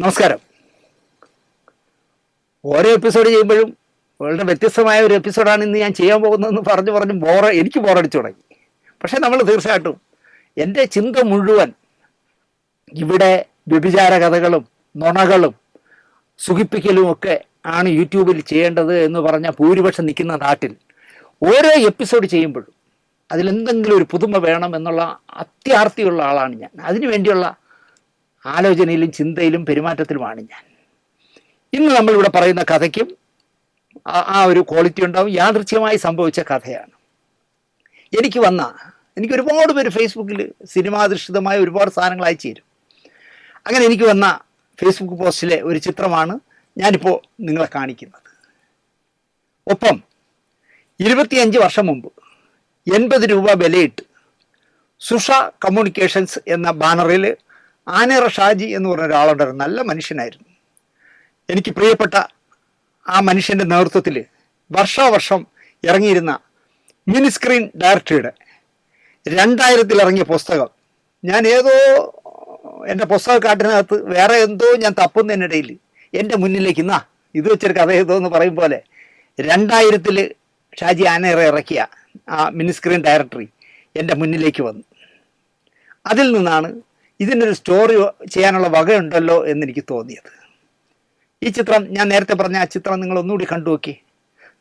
നമസ്കാരം. ഓരോ എപ്പിസോഡ് ചെയ്യുമ്പോഴും വളരെ വ്യത്യസ്തമായ ഒരു എപ്പിസോഡാണ് ഇന്ന് ഞാൻ ചെയ്യാൻ പോകുന്നതെന്ന് പറഞ്ഞ് എനിക്ക് ബോറടിച്ചു തുടങ്ങി. പക്ഷേ നമ്മൾ തീർച്ചയായിട്ടും എൻ്റെ ചിന്ത മുഴുവൻ ഇവിടെ വ്യഭിചാര കഥകളും നുണകളും സുഖിപ്പിക്കലും ഒക്കെ ആണ് യൂട്യൂബിൽ ചെയ്യേണ്ടത് എന്ന് പറഞ്ഞ ഭൂരിപക്ഷം നിൽക്കുന്ന നാട്ടിൽ ഓരോ എപ്പിസോഡ് ചെയ്യുമ്പോഴും അതിലെന്തെങ്കിലും ഒരു പുതുമ വേണം എന്നുള്ള അത്യാർത്തിയുള്ള ആളാണ് ഞാൻ. അതിനു വേണ്ടിയുള്ള ആലോചനയിലും ചിന്തയിലും പെരുമാറ്റത്തിലുമാണ് ഞാൻ. ഇന്ന് നമ്മളിവിടെ പറയുന്ന കഥയ്ക്കും ആ ഒരു ക്വാളിറ്റി ഉണ്ടാവും. യാദൃച്ഛികമായി സംഭവിച്ച കഥയാണ്. എനിക്ക് ഒരുപാട് പേര് ഫേസ്ബുക്കിൽ സിനിമാധിഷ്ഠിതമായ ഒരുപാട് സാധനങ്ങൾ അയച്ചു തരും. അങ്ങനെ എനിക്ക് വന്ന ഫേസ്ബുക്ക് പോസ്റ്റിലെ ഒരു ചിത്രമാണ് ഞാനിപ്പോൾ നിങ്ങളെ കാണിക്കുന്നത്. ഒപ്പം 25 വർഷം മുമ്പ് 80 രൂപ വിലയിട്ട് സുഷ കമ്മ്യൂണിക്കേഷൻസ് എന്ന ബാനറിൽ ആനേറ ഷാജി എന്ന് പറഞ്ഞ ഒരാളുണ്ടായിരുന്നു. നല്ല മനുഷ്യനായിരുന്നു. എനിക്ക് പ്രിയപ്പെട്ട ആ മനുഷ്യൻ്റെ നേതൃത്വത്തിൽ വർഷാവർഷം ഇറങ്ങിയിരുന്ന മിനിസ്ക്രീൻ ഡയറക്ടറിയുടെ 2000 ഇറങ്ങിയ പുസ്തകം ഞാൻ എൻ്റെ പുസ്തകക്കാട്ടിനകത്ത് വേറെ എന്തോ ഞാൻ തപ്പുന്നതിനിടയിൽ എൻ്റെ മുന്നിലേക്ക് ഇത് വെച്ചൊരു കഥ എഴുതോ എന്ന് പറയും പോലെ 2000 ഷാജി ആനേറ ഇറക്കിയ ആ മിനിസ്ക്രീൻ ഡയറക്ടറി എൻ്റെ മുന്നിലേക്ക് വന്നു. അതിൽ നിന്നാണ് ഇതിനൊരു സ്റ്റോറി ചെയ്യാനുള്ള വകയുണ്ടല്ലോ എന്നെനിക്ക് തോന്നിയത്. ഈ ചിത്രം ഞാൻ നേരത്തെ പറഞ്ഞ ആ ചിത്രം നിങ്ങൾ ഒന്നുകൂടി കണ്ടു നോക്കി.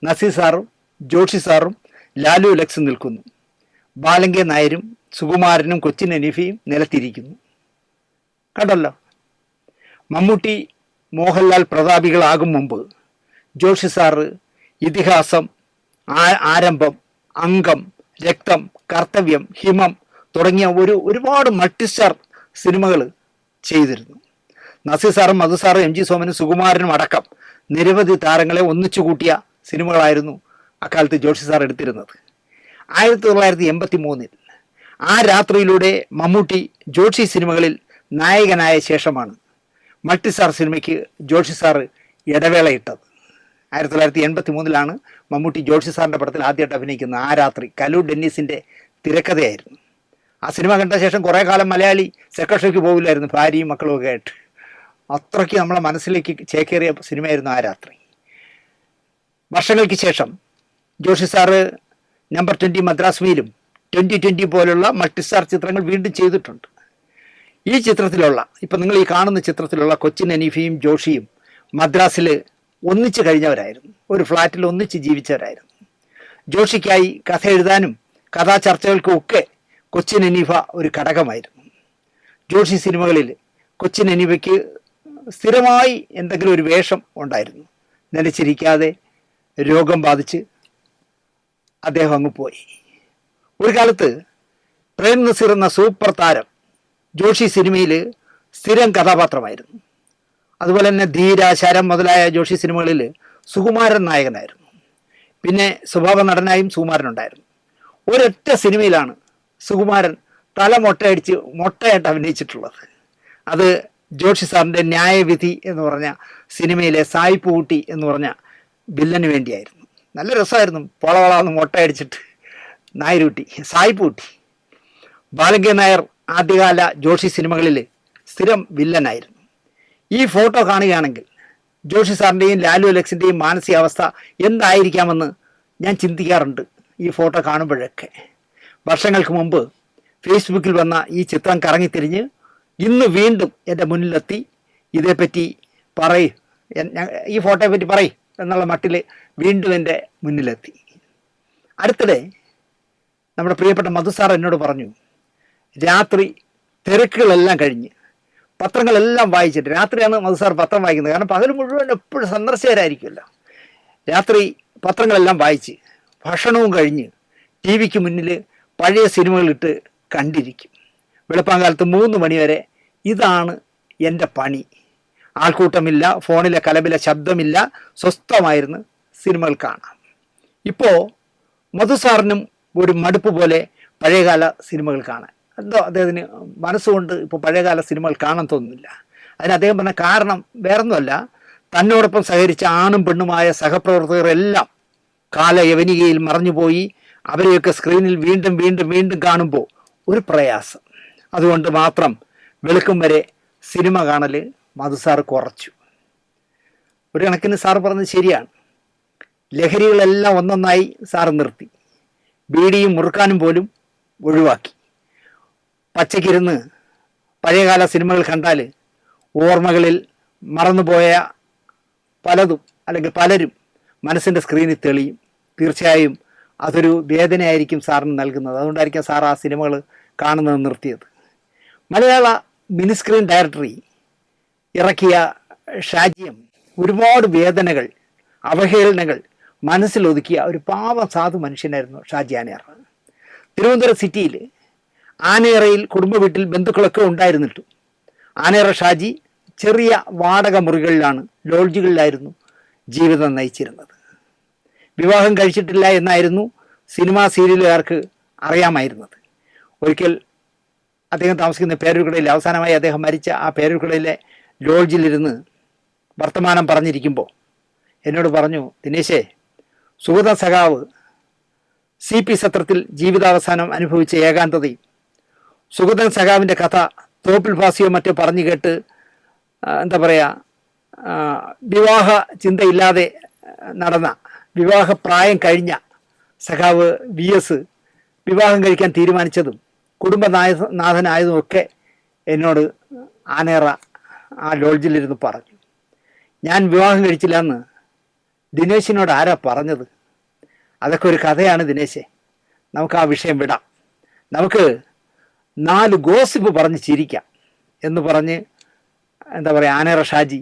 നസീർ സാറും ജോഷി സാറും ലാലു ലക്സും നിൽക്കുന്നു. ബാലങ്കെ നായരും സുകുമാരനും കൊച്ചിൻ അനീഫയും നിലത്തിരിക്കുന്നു. കണ്ടല്ലോ. മമ്മൂട്ടി മോഹൻലാൽ പ്രതാപികളാകും മുമ്പ് ജോഷി സാറ് ഇതിഹാസം, ആരംഭം, അംഗം, രക്തം, കർത്തവ്യം, ഹിമം തുടങ്ങിയ ഒരുപാട് മൾട്ടിസ്റ്റാർ സിനിമകൾ ചെയ്തിരുന്നു. നസീർ സാറും മധു സാറും എം ജി സോമനും സുകുമാരനും അടക്കം നിരവധി താരങ്ങളെ ഒന്നിച്ചു കൂട്ടിയ സിനിമകളായിരുന്നു അക്കാലത്ത് ജോഷി സാർ എടുത്തിരുന്നത്. 1983 ആ രാത്രിയിലൂടെ മമ്മൂട്ടി ജോഷി സിനിമകളിൽ നായകനായ ശേഷമാണ് മൾട്ടിസ്റ്റാർ സിനിമയ്ക്ക് ജോഷി സാറ് ഇടവേളയിട്ടത്. 1983 മമ്മൂട്ടി ജോഷി സാറിൻ്റെ പടത്തിൽ ആദ്യമായിട്ട് അഭിനയിക്കുന്നത്. ആ രാത്രി കലു ഡെന്നീസിൻ്റെ തിരക്കഥയായിരുന്നു. ആ സിനിമ കണ്ട ശേഷം കുറേ കാലം മലയാളി സെക്കൻഡ് ഷോയ്ക്ക് പോകില്ലായിരുന്നു, ഭാര്യയും മക്കളും ഒക്കെ ആയിട്ട്. അത്രയ്ക്ക് നമ്മളെ മനസ്സിലേക്ക് ചേക്കേറിയ സിനിമയായിരുന്നു ആ രാത്രി. വർഷങ്ങൾക്ക് ശേഷം ജോഷി സാറ് നമ്പർ 20 മദ്രാസ് മെയിലും 2020 പോലുള്ള മൾട്ടിസ്റ്റാർ ചിത്രങ്ങൾ വീണ്ടും ചെയ്തിട്ടുണ്ട്. ഈ ചിത്രത്തിലുള്ള ഇപ്പം നിങ്ങൾ ഈ കാണുന്ന ചിത്രത്തിലുള്ള കൊച്ചിൻ അനീഫയും ജോഷിയും മദ്രാസിൽ ഒന്നിച്ച് കഴിഞ്ഞവരായിരുന്നു. ഒരു ഫ്ലാറ്റിൽ ഒന്നിച്ച് ജീവിച്ചവരായിരുന്നു. ജോഷിക്കായി കഥ എഴുതാനും കഥാചർച്ചകൾക്കും ഒക്കെ കൊച്ചിൻ അനീഫ ഒരു ഘടകമായിരുന്നു. ജോഷി സിനിമകളിൽ കൊച്ചിൻ അനീഫയ്ക്ക് സ്ഥിരമായി എന്തെങ്കിലും ഒരു വേഷം ഉണ്ടായിരുന്നു. നിലച്ചിരിക്കാതെ രോഗം ബാധിച്ച് അദ്ദേഹം അങ്ങ് പോയി. ഒരു കാലത്ത് പ്രേം നസീർ എന്ന സൂപ്പർ താരം ജോഷി സിനിമയിൽ സ്ഥിരം കഥാപാത്രമായിരുന്നു. അതുപോലെ തന്നെ ധീര, ശരം മുതലായ ജോഷി സിനിമകളിൽ സുകുമാരൻ നായകനായിരുന്നു. പിന്നെ സ്വഭാവ നടനായും സുകുമാരനുണ്ടായിരുന്നു. ഒരൊറ്റ സിനിമയിലാണ് സുകുമാരൻ തല മൊട്ടയായിട്ട് അഭിനയിച്ചിട്ടുള്ളത്. അത് ജോഷി സാറിൻ്റെ ന്യായവിധി എന്ന് പറഞ്ഞ സിനിമയിലെ സായിപ്പ് ഊട്ടി എന്ന് പറഞ്ഞ വില്ലന് വേണ്ടിയായിരുന്നു. നല്ല രസമായിരുന്നു. പൊളവളാന്ന് മൊട്ടയടിച്ചിട്ട് നായരൂട്ടി, സായിപ്പ് ഊട്ടി. ബാലങ്കെ നായർ ആദ്യകാല ജോഷി സിനിമകളിൽ സ്ഥിരം വില്ലനായിരുന്നു. ഈ ഫോട്ടോ കാണുകയാണെങ്കിൽ ജോഷി സാറിൻ്റെയും ലാലു അലക്സിൻ്റെയും മാനസികാവസ്ഥ എന്തായിരിക്കാമെന്ന് ഞാൻ ചിന്തിക്കാറുണ്ട് ഈ ഫോട്ടോ കാണുമ്പോഴൊക്കെ. വർഷങ്ങൾക്ക് മുമ്പ് ഫേസ്ബുക്കിൽ വന്ന ഈ ചിത്രം കറങ്ങിത്തിരിഞ്ഞ് ഇന്ന് വീണ്ടും എൻ്റെ മുന്നിലെത്തി ഇതേപ്പറ്റി ഈ ഫോട്ടോയെ പറ്റി എന്നുള്ള മട്ടിൽ വീണ്ടും എൻ്റെ മുന്നിലെത്തി. അടുത്തിടെ നമ്മുടെ പ്രിയപ്പെട്ട മധു സാർ എന്നോട് പറഞ്ഞു, രാത്രി തിരക്കുകളെല്ലാം കഴിഞ്ഞ് പത്രങ്ങളെല്ലാം വായിച്ചിട്ട്, രാത്രിയാണ് മധു സാർ പത്രം വായിക്കുന്നത്, കാരണം പകൽ മുഴുവൻ എപ്പോഴും സന്ദർശകരായിരിക്കുമല്ലോ. രാത്രി പത്രങ്ങളെല്ലാം വായിച്ച് ഭക്ഷണവും കഴിഞ്ഞ് ടി വിക്ക് മുന്നിൽ പഴയ സിനിമകളിട്ട് കണ്ടിരിക്കും. വെളുപ്പാങ്കാലത്ത് 3 മണിവരെ ഇതാണ് എൻ്റെ പണി. ആൾക്കൂട്ടമില്ല, ഫോണിലെ കലപില ശബ്ദമില്ല, സ്വസ്ഥമായിരുന്ന് സിനിമകൾ കാണാം. ഇപ്പോൾ മധു സാറിനും ഒരു മടുപ്പ് പോലെ പഴയകാല സിനിമകൾ കാണാൻ. എന്തോ അദ്ദേഹത്തിന് മനസ്സുകൊണ്ട് ഇപ്പോൾ പഴയകാല സിനിമകൾ കാണാൻ തോന്നുന്നില്ല. അതിന് അദ്ദേഹം പറഞ്ഞ കാരണം വേറൊന്നുമല്ല, തന്നോടൊപ്പം സഹകരിച്ച ആണും പെണ്ണുമായ സഹപ്രവർത്തകരെല്ലാം കാലയവനികയിൽ മറഞ്ഞുപോയി. അവരെയൊക്കെ സ്ക്രീനിൽ വീണ്ടും വീണ്ടും വീണ്ടും കാണുമ്പോൾ ഒരു പ്രയാസം. അതുകൊണ്ട് മാത്രം വെളുക്കും വരെ സിനിമ കാണൽ മധുസാറ് കുറച്ചു. ഒരു കണക്കിന് സാറ് പറഞ്ഞത് ശരിയാണ്. ലഹരികളെല്ലാം ഒന്നൊന്നായി സാറ് നിർത്തി. ബീഡിയും മുറുക്കാനും പോലും ഒഴിവാക്കി. പച്ചക്കിരുന്ന് പഴയകാല സിനിമകൾ കണ്ടാൽ ഓർമ്മകളിൽ മറന്നുപോയ പലതും അല്ലെങ്കിൽ പലരും മനസ്സിൻ്റെ സ്ക്രീനിൽ തെളിയും. തീർച്ചയായും അതൊരു വേദനയായിരിക്കും സാറിന് നൽകുന്നത്. അതുകൊണ്ടായിരിക്കും സാർ ആ സിനിമകൾ കാണുന്നത് നിർത്തിയത്. മലയാള മിനി സ്ക്രീൻ ഡയറക്ടറി ഇറക്കിയ ഷാജിയം ഒരുപാട് വേദനകൾ, അവഹേളനങ്ങൾ മനസ്സിലൊതുക്കിയ ഒരു പാവം സാധു മനുഷ്യനായിരുന്നു ഷാജി ആനേറ. തിരുവനന്തപുരം സിറ്റിയിൽ ആനേറയിൽ കുടുംബ വീട്ടിൽ ബന്ധുക്കളൊക്കെ ഉണ്ടായിരുന്നിട്ടും ആനേറ ഷാജി ചെറിയ വാടക മുറികളിലാണ്, ലോഡ്ജുകളിലായിരുന്നു ജീവിതം നയിച്ചിരുന്നത്. വിവാഹം കഴിച്ചിട്ടില്ല എന്നായിരുന്നു സിനിമാ സീരിയലുകാർക്ക് അറിയാമായിരുന്നത്. ഒരിക്കൽ അദ്ദേഹം താമസിക്കുന്ന പേരൂർക്കടയിൽ, അവസാനമായി അദ്ദേഹം മരിച്ച ആ പേരൂർക്കടയിലെ ലോഡ്ജിലിരുന്ന് വർത്തമാനം പറഞ്ഞിരിക്കുമ്പോൾ എന്നോട് പറഞ്ഞു, ദിനേശേ, സുഗത സഖാവ് CP സത്രത്തിൽ ജീവിതാവസാനം അനുഭവിച്ച ഏകാന്തതയും സുഗതൻ സഖാവിൻ്റെ കഥ തോപ്പിൽ ഭാസിയോ മറ്റോ പറഞ്ഞു കേട്ട് എന്താ പറയുക, വിവാഹ ചിന്തയില്ലാതെ നടന്ന, വിവാഹപ്രായം കഴിഞ്ഞ സഖാവ് VS വിവാഹം കഴിക്കാൻ തീരുമാനിച്ചതും കുടുംബനാഥനായതുമൊക്കെ എന്നോട് ആനേറ ആ ലോഡ്ജിലിരുന്ന് പറഞ്ഞു. ഞാൻ വിവാഹം കഴിച്ചില്ല എന്ന് ദിനേശിനോട് ആരാ പറഞ്ഞത്? അതൊക്കെ ഒരു കഥയാണ് ദിനേശേ, നമുക്ക് ആ വിഷയം വിടാം, നമുക്ക് 4 ഗോസിപ്പ് പറഞ്ഞ് ചിരിക്കാം എന്ന് പറഞ്ഞ് എന്താ പറയുക, ആനേറ ഷാജി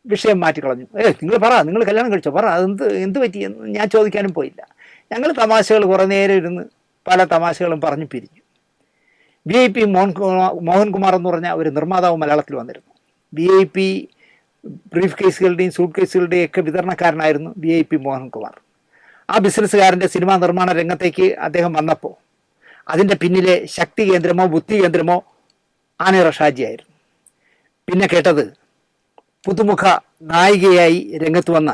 വിഷയം മാറ്റിക്കളഞ്ഞു. നിങ്ങൾ പറ, നിങ്ങൾ കല്യാണം കഴിച്ചോ, പറ, എന്ത് പറ്റി എന്ന് ഞാൻ ചോദിക്കാനും പോയില്ല. ഞങ്ങൾ തമാശകൾ കുറേ നേരം ഇരുന്ന് പല തമാശകളും പറഞ്ഞു പിരിഞ്ഞു. VIP മോഹൻകുമാർ എന്ന് പറഞ്ഞ ഒരു നിർമ്മാതാവ് മലയാളത്തിൽ വന്നിരുന്നു. VIP ബ്രീഫ് കേസുകളുടെയും സൂട്ട് കേസുകളുടെയും ഒക്കെ വിതരണക്കാരനായിരുന്നു VIP മോഹൻകുമാർ. ആ ബിസിനസ്സുകാരൻ്റെ സിനിമാ നിർമ്മാണ രംഗത്തേക്ക് അദ്ദേഹം വന്നപ്പോൾ അതിൻ്റെ പിന്നിലെ ശക്തി കേന്ദ്രമോ ബുദ്ധി കേന്ദ്രമോ ആനേറ ഷാജിയായിരുന്നു. പിന്നെ കേട്ടത് പുതുമുഖ നായികയായി രംഗത്ത് വന്ന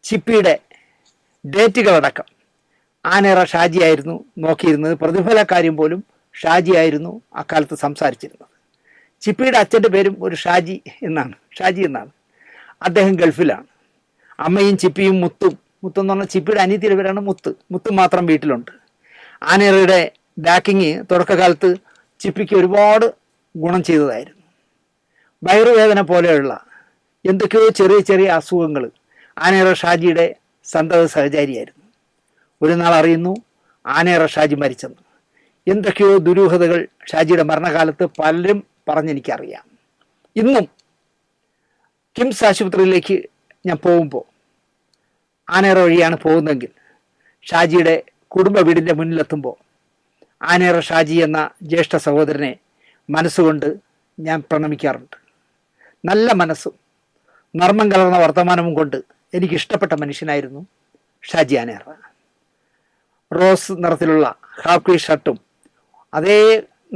ചിപ്പിയുടെ ഡേറ്റുകളടക്കം ആനേറ ഷാജിയായിരുന്നു നോക്കിയിരുന്നത്. പ്രതിഫല കാര്യം പോലും ഷാജിയായിരുന്നു അക്കാലത്ത് സംസാരിച്ചിരുന്നത്. ചിപ്പിയുടെ അച്ഛൻ്റെ പേരും ഒരു ഷാജി എന്നാണ്. അദ്ദേഹം ഗൾഫിലാണ്. അമ്മയും ചിപ്പിയും മുത്തും എന്ന് പറഞ്ഞാൽ ചിപ്പിയുടെ അനിയത്തിയുടെ പേരാണ് മുത്ത് മാത്രം വീട്ടിലുണ്ട്. ആനേറയുടെ ബാക്കിങ് തുടക്കകാലത്ത് ചിപ്പിക്ക് ഒരുപാട് ഗുണം ചെയ്തതായിരുന്നു. വയറുവേദന പോലെയുള്ള എന്തൊക്കെയോ ചെറിയ ചെറിയ അസുഖങ്ങൾ ആനേറ ഷാജിയുടെ സന്തത സഹചാരിയായിരുന്നു. ഒരു നാൾ അറിയുന്നു ആനേറ ഷാജി മരിച്ചെന്ന്. എന്തൊക്കെയോ ദുരൂഹതകൾ ഷാജിയുടെ മരണകാലത്ത് പലരും പറഞ്ഞെനിക്കറിയാം. ഇന്നും കിംസ് ആശുപത്രിയിലേക്ക് ഞാൻ പോകുമ്പോൾ ആനേറ വഴിയാണ് പോകുന്നതെങ്കിൽ ഷാജിയുടെ കുടുംബ വീടിൻ്റെ മുന്നിലെത്തുമ്പോൾ ആനേറ ഷാജി എന്ന ജ്യേഷ്ഠ സഹോദരനെ മനസ്സുകൊണ്ട് ഞാൻ പ്രണമിക്കാറുണ്ട്. നല്ല മനസ്സും നർമ്മം കലർന്ന വർത്തമാനവും കൊണ്ട് എനിക്കിഷ്ടപ്പെട്ട മനുഷ്യനായിരുന്നു ഷാജി ആനേറ. റോസ് നിറത്തിലുള്ള ഹാഫ് ഷർട്ടും അതേ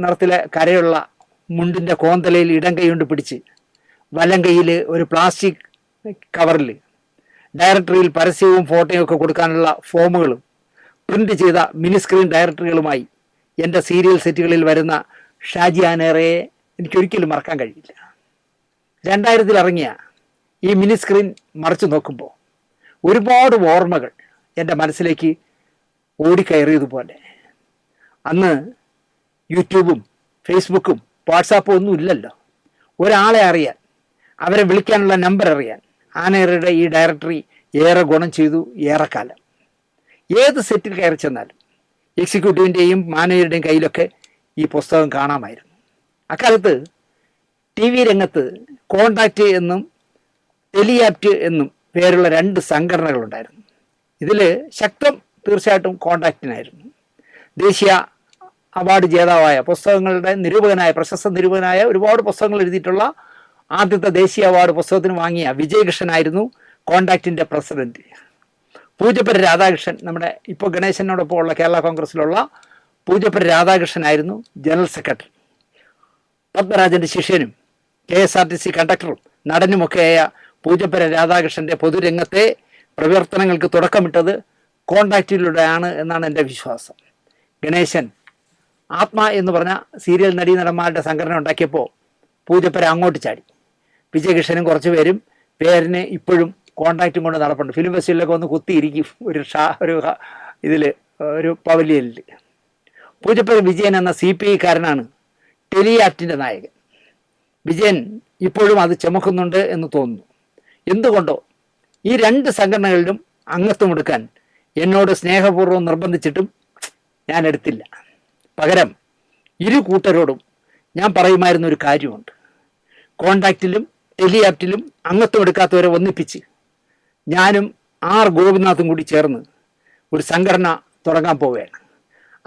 നിറത്തിലെ കരയുള്ള മുണ്ടിൻ്റെ കോന്തലയിൽ ഇടം കൈ കൊണ്ട് പിടിച്ച് വലം കൈയിൽ ഒരു പ്ലാസ്റ്റിക് കവറിൽ ഡയറക്ടറിയിൽ പരസ്യവും ഫോട്ടോയും ഒക്കെ കൊടുക്കാനുള്ള ഫോമുകളും പ്രിൻ്റ് ചെയ്ത മിനി സ്ക്രീൻ ഡയറക്ടറികളുമായി എൻ്റെ സീരിയൽ സെറ്റുകളിൽ വരുന്ന ഷാജി ആനേറയെ എനിക്കൊരിക്കലും മറക്കാൻ കഴിയില്ല. 2000 ഇറങ്ങിയ ഈ മിനി സ്ക്രീൻ മറിച്ച് നോക്കുമ്പോൾ ഒരുപാട് ഓർമ്മകൾ എൻ്റെ മനസ്സിലേക്ക് ഓടിക്കയറിയതുപോലെ. അന്ന് യൂട്യൂബും ഫേസ്ബുക്കും വാട്സാപ്പും ഒന്നും ഇല്ലല്ലോ. ഒരാളെ അറിയാൻ, അവരെ വിളിക്കാനുള്ള നമ്പർ അറിയാൻ ആനേറയുടെ ഈ ഡയറക്ടറി ഏറെ ഗുണം ചെയ്തു. ഏറെക്കാലം ഏത് സെറ്റിൽ കയറി ചെന്നാലും എക്സിക്യൂട്ടീവിൻ്റെയും മാനേജറുടെയും കയ്യിലൊക്കെ ഈ പുസ്തകം കാണാമായിരുന്നു. അക്കാലത്ത് TV രംഗത്ത് കോണ്ടാക്റ്റ് എന്നും ടെലിയാപ്റ്റ് എന്നും പേരുള്ള 2 സംഘടനകളുണ്ടായിരുന്നു. ഇതിൽ ശക്തം തീർച്ചയായിട്ടും കോണ്ടാക്റ്റിനായിരുന്നു. ദേശീയ അവാർഡ് ജേതാവായ പുസ്തകങ്ങളുടെ നിരൂപകനായ, പ്രശസ്ത നിരൂപകനായ, ഒരുപാട് പുസ്തകങ്ങൾ എഴുതിയിട്ടുള്ള ആദ്യത്തെ ദേശീയ അവാർഡ് പുസ്തകത്തിന് വാങ്ങിയ വിജയകൃഷ്ണനായിരുന്നു കോണ്ടാക്റ്റിൻ്റെ പ്രസിഡന്റ്. പൂജപ്പുര രാധാകൃഷ്ണൻ, നമ്മുടെ ഇപ്പോൾ ഗണേശനോടൊപ്പം ഉള്ള കേരള കോൺഗ്രസ്സിലുള്ള പൂജപ്പുര രാധാകൃഷ്ണനായിരുന്നു ജനറൽ സെക്രട്ടറി. പത്മരാജൻ്റെ ശിഷ്യനും KSRTC കണ്ടക്ടറും നടനുമൊക്കെയായ പൂജപ്പുര രാധാകൃഷ്ണൻ്റെ പൊതുരംഗത്തെ പ്രവർത്തനങ്ങൾക്ക് തുടക്കമിട്ടത് കോണ്ടാക്റ്റിലൂടെയാണ് എന്നാണ് എൻ്റെ വിശ്വാസം. ഗണേശൻ ആത്മ എന്ന് പറഞ്ഞ സീരിയൽ നടീനടന്മാരുടെ സംഘടന ഉണ്ടാക്കിയപ്പോൾ പൂജപ്പുര അങ്ങോട്ട് ചാടി. വിജയകൃഷ്ണനും കുറച്ച് പേരും പേരിന് ഇപ്പോഴും കോണ്ടാക്റ്റും കൊണ്ട് നടപ്പുണ്ട്. ഫിലിം ഫെസ്റ്റിവലിലൊക്കെ ഒന്ന് കുത്തിയിരിക്കും ഒരു ഇതിൽ ഒരു പവലിയനിൽ. പൂജപ്പുര വിജയൻ എന്ന CPI കാരനാണ് ടെലിയാക്റ്റിൻ്റെ നായകൻ. വിജയൻ ഇപ്പോഴും അത് ചുമക്കുന്നുണ്ട് എന്ന് തോന്നുന്നു. എന്തുകൊണ്ടോ ഈ 2 സംഘടനകളിലും അംഗത്വം എടുക്കാൻ എന്നോട് സ്നേഹപൂർവ്വം നിർബന്ധിച്ചിട്ടും ഞാൻ എടുത്തില്ല. പകരം ഇരു കൂട്ടരോടും ഞാൻ പറയുമായിരുന്ന ഒരു കാര്യമുണ്ട്. കോണ്ടാക്റ്റിലും ടെലിയാക്റ്റിലും അംഗത്വം എടുക്കാത്തവരെ ഒന്നിപ്പിച്ച് ഞാനും ഗോപിനാഥും കൂടി ചേർന്ന് ഒരു സംഘടന തുടങ്ങാൻ പോവുകയാണ്.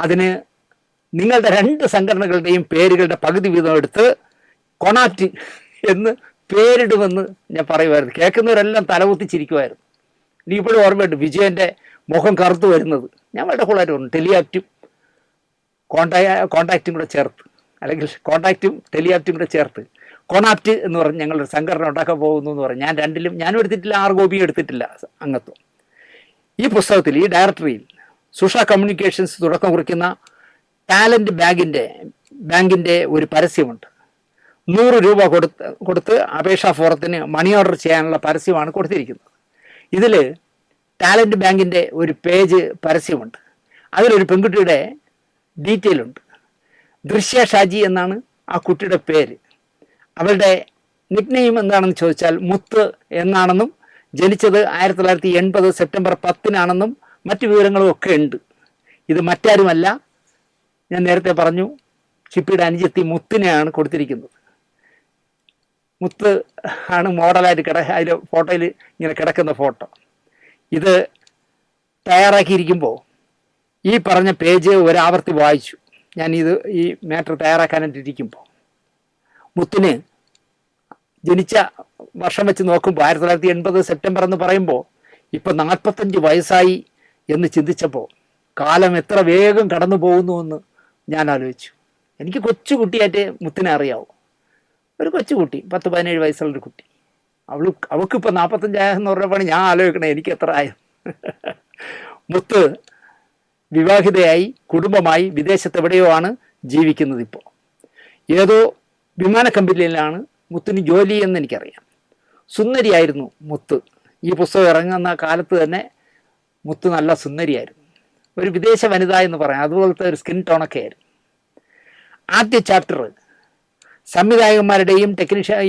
അതിന് നിങ്ങളുടെ 2 സംഘടനകളുടെയും പേരുകളുടെ പകുതി വീതം എടുത്ത് കൊണാറ്റ് എന്ന് പേരിടുമെന്ന് ഞാൻ പറയുമായിരുന്നു. കേൾക്കുന്നവരെല്ലാം തലകുത്തിച്ചിരിക്കുമായിരുന്നു. എനിക്കിപ്പോഴും ഓർമ്മയുണ്ട് വിജയൻ്റെ മുഖം കറുത്തു വരുന്നത്. ഞാൻ വളരെ കൂളായിട്ട് പറഞ്ഞു, ടെലിയാക്റ്റും കോണ്ടാക്റ്റും കൂടെ ചേർത്ത്, അല്ലെങ്കിൽ കോണ്ടാക്റ്റും ടെലിയാക്റ്റും കൂടെ ചേർത്ത് കൊണാറ്റ് എന്ന് പറഞ്ഞ് ഞങ്ങളൊരു സംഘടന ഉണ്ടാക്കാൻ പോകുന്നു എന്ന് പറഞ്ഞു. ഞാനും എടുത്തിട്ടില്ല, ഗോപിയും എടുത്തിട്ടില്ല അംഗത്വം. ഈ പുസ്തകത്തിൽ, ഈ ഡയറക്ടറിയിൽ സുഷ കമ്മ്യൂണിക്കേഷൻസ് തുടക്കം കുറിക്കുന്ന ടാലൻറ്റ് ബാങ്കിൻ്റെ ഒരു പരസ്യമുണ്ട്. 100 രൂപ കൊടുത്ത് അപേക്ഷാ ഫോറത്തിന് മണി ഓർഡർ ചെയ്യാനുള്ള പരസ്യമാണ് കൊടുത്തിരിക്കുന്നത്. ഇതിൽ ടാലൻറ്റ് ബാങ്കിൻ്റെ ഒരു പേജ് പരസ്യമുണ്ട്. അതിലൊരു പെൺകുട്ടിയുടെ ഡീറ്റെയിൽ ഉണ്ട്. ദൃശ്യ ഷാജി എന്നാണ് ആ കുട്ടിയുടെ പേര്. അവളുടെ നിക്നെയിം എന്താണെന്ന് ചോദിച്ചാൽ മുത്ത് എന്നാണെന്നും ജനിച്ചത് 1980 സെപ്റ്റംബർ 10 മറ്റു വിവരങ്ങളും ഒക്കെ ഉണ്ട്. ഇത് മറ്റാരുമല്ല, ഞാൻ നേരത്തെ പറഞ്ഞു, ചിപ്പിയുടെ അനുജത്തി മുത്തിനെയാണ് കൊടുത്തിരിക്കുന്നത്. മുത്ത് ആണ് മോഡലായിട്ട് അതിൽ ഫോട്ടോയിൽ ഇങ്ങനെ കിടക്കുന്ന ഫോട്ടോ. ഇത് തയ്യാറാക്കിയിരിക്കുമ്പോൾ ഈ പറഞ്ഞ പേജ് ഒരാവർത്തി വായിച്ചു. ഈ മാറ്റർ തയ്യാറാക്കാനായിട്ടിരിക്കുമ്പോൾ മുത്തിന് ജനിച്ച വർഷം വെച്ച് നോക്കുമ്പോൾ 1980 സെപ്റ്റംബർ എന്ന് പറയുമ്പോൾ ഇപ്പം 45 വയസ്സായി എന്ന് ചിന്തിച്ചപ്പോൾ കാലം എത്ര വേഗം കടന്നു പോകുന്നുവെന്ന് ഞാൻ ആലോചിച്ചു. എനിക്ക് കൊച്ചുകുട്ടിയായിട്ട് മുത്തിനെ അറിയാവൂ. ഒരു കൊച്ചുകുട്ടി, 10-17 വയസ്സുള്ളൊരു കുട്ടി. അവൾക്കിപ്പോൾ 45 എന്ന് പറഞ്ഞപ്പോൾ ഞാൻ ആലോചിക്കണേ എനിക്ക് എത്ര ആയത്. മുത്ത് വിവാഹിതയായി കുടുംബമായി വിദേശത്ത് എവിടെയോ ആണ് ജീവിക്കുന്നത്. ഇപ്പോൾ ഏതോ വിമാന കമ്പനിയിലാണ് മുത്തിന് ജോലി എന്ന് എനിക്കറിയാം. സുന്ദരിയായിരുന്നു മുത്ത്. ഈ പുസ്തകം ഇറങ്ങുന്ന കാലത്ത് തന്നെ മുത്ത് നല്ല സുന്ദരിയായിരുന്നു. ഒരു വിദേശ വനിത എന്ന് പറയാം, അതുപോലത്തെ ഒരു സ്കിൻ ടോണൊക്കെ ആയിരുന്നു. ആദ്യ ചാപ്റ്റർ സംവിധായകന്മാരുടെയും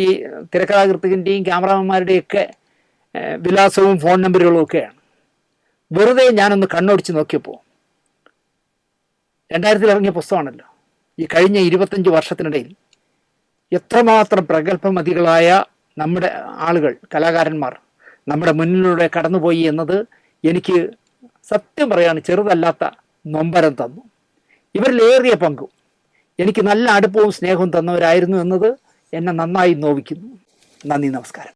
ഈ തിരക്കഥാകൃത്തിൻ്റെയും ക്യാമറാമാന്മാരുടെയും ഒക്കെ വിലാസവും ഫോൺ നമ്പറുകളും ഒക്കെയാണ്. വെറുതെ ഞാനൊന്ന് കണ്ണോടിച്ച് നോക്കിയപ്പോൾ 2000 ഇറങ്ങിയ പുസ്തകമാണല്ലോ. ഈ കഴിഞ്ഞ 25 വർഷത്തിനിടയിൽ എത്രമാത്രം പ്രഗത്ഭമതികളായ നമ്മുടെ ആളുകൾ, കലാകാരന്മാർ നമ്മുടെ മുന്നിലൂടെ കടന്നുപോയി എന്നത് എനിക്ക് സത്യം പറയാണ് ചെറുതല്ലാത്ത നൊമ്പരം തന്നു. ഇവരിലേറിയ പങ്കും എനിക്ക് നല്ല അടുപ്പവും സ്നേഹവും തന്നവരായിരുന്നു എന്നത് എന്നെ നന്നായി നോവിക്കുന്നു. നന്ദി, നമസ്കാരം.